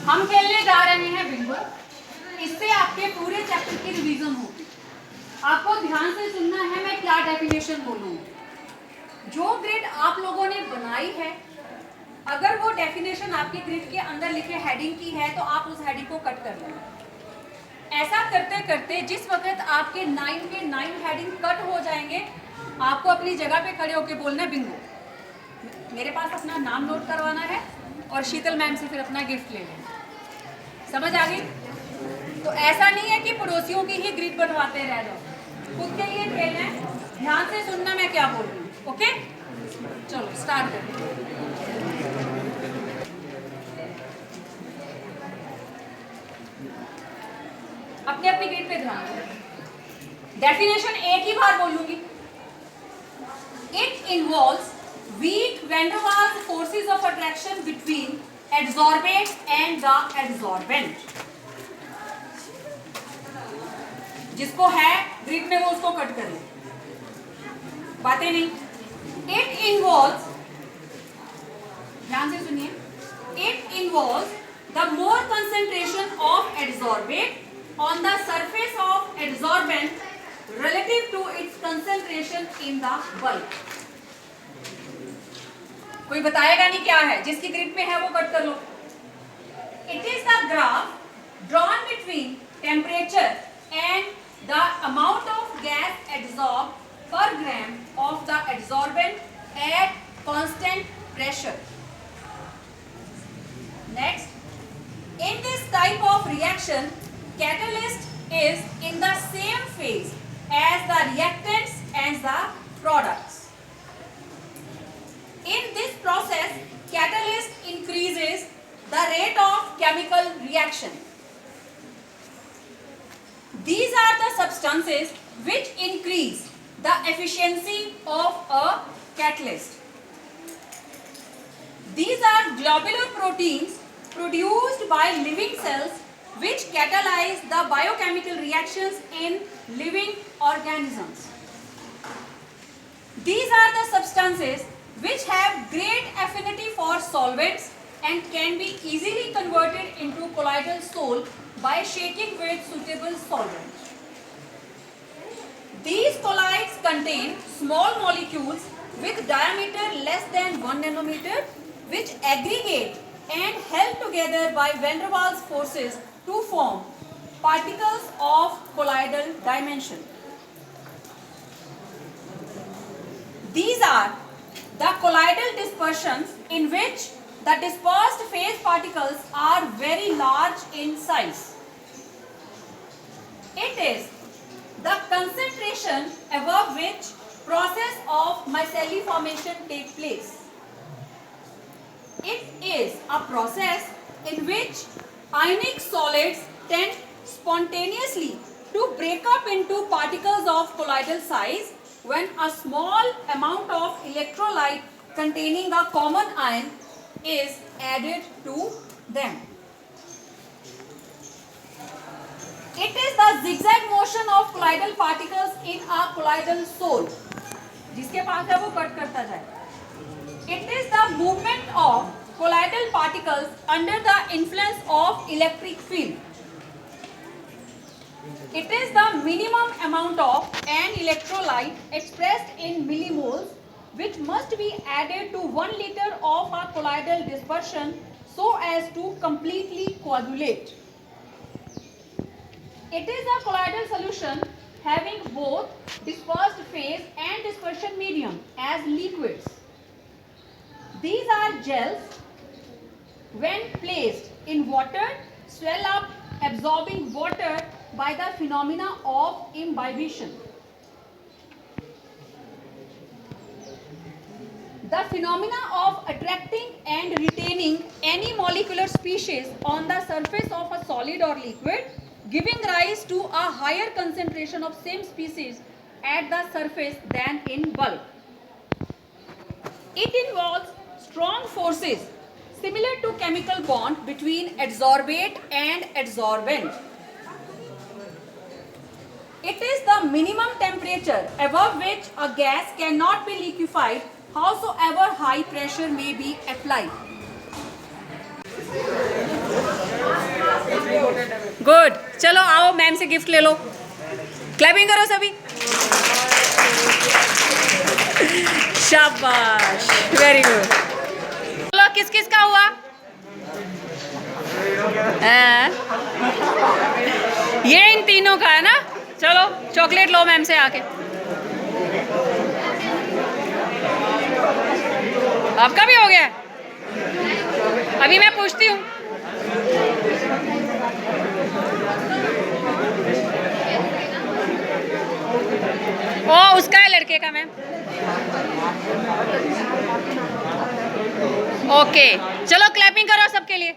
हम खेलने जा रहे हैं बिंगो। इससे आपके पूरे चैप्टर की रिवीजन होगी। आपको ध्यान से सुनना है मैं क्या डेफिनेशन बोलूँगी। जो ग्रिड आप लोगों ने बनाई है, अगर वो डेफिनेशन आपके ग्रिड के अंदर लिखे हेडिंग की है तो आप उस हेडिंग को कट कर लेना। ऐसा करते करते जिस वक्त आपके 9 के 9 हेडिंग कट हो जाएंगे, आपको अपनी जगह पे खड़े होकर बोलना है बिंगो। मेरे पास अपना नाम नोट करवाना है और शीतल मैम से फिर अपना गिफ्ट ले लेना। समझ आ गई? तो ऐसा नहीं है कि पड़ोसियों की ही ग्रिड बनवाते रह जाओ, खुद के लिए खेलना है। ध्यान से सुनना मैं क्या बोल रही हूँ। ओके, चलो स्टार्ट करते हैं। अपने अपनी ग्रिड पे ध्यान दो। डेफिनेशन एक ही बार बोलूंगी। It involves weak van der Waals forces of attraction between adsorbate and the adsorbent। जिसको है ग्रिड में वो उसको कट कर ले, बातें नहीं। इट इन्वॉल्व्स, ध्यान से सुनिए, it involves the more concentration of adsorbate on the surface of adsorbent relative to its concentration in the bulk। कोई बताएगा नहीं क्या है, जिसकी ग्रिड में है वो कट कर लो। It is the graph drawn between temperature and the amount of gas absorb per gram of the absorbent at constant pressure. Next, in this type of reaction catalyst is in the same phase as the reactants and the products. In this process, catalyst increases the rate of chemical reaction. These are the substances which increase the efficiency of a catalyst. These are globular proteins produced by living cells which catalyze the biochemical reactions in living organisms. These are the substances which have great affinity for solvents and can be easily converted into colloidal salt by shaking with suitable solvent. These colloids contain small molecules with diameter less than 1 nanometer which aggregate and held together by van der Waals forces to form particles of colloidal dimension. These are the colloidal dispersions in which the dispersed phase particles are very large in size. It is the concentration above which process of micelle formation takes place. It is a process in which ionic solids tend spontaneously to break up into particles of colloidal size when a small amount of electrolyte containing a common ion is added to them. It is the zigzag motion of colloidal particles in a colloidal soul. जिसके पास है वो cut करता जाए। It is the movement of colloidal particles under the influence of electric field. It is the minimum amount of an electrolyte expressed in millimoles which must be added to 1 liter of a colloidal dispersion so as to completely coagulate. It is a colloidal solution having both dispersed phase and dispersion medium as liquids. These are gels. When placed in water, swell up, absorbing water by the phenomena of imbibition. The phenomena of attracting and retaining any molecular species on the surface of a solid or liquid, giving rise to a higher concentration of same species at the surface than in bulk. It involves strong forces similar to chemical bond between adsorbate and adsorbent. It is the minimum temperature above which a gas cannot be liquefied howsoever high pressure may be applied. Good, चलो आओ ma'am से gift ले लो। Clapping करो सभी। शाबाश, very good. चलो किस किस का हुआ? ये इन तीनों का है ना। चलो चॉकलेट लो मैम से आके। आपका भी हो गया? अभी मैं पूछती हूँ। ओ उसका है लड़के का मैम। ओके चलो क्लैपिंग करो सबके लिए।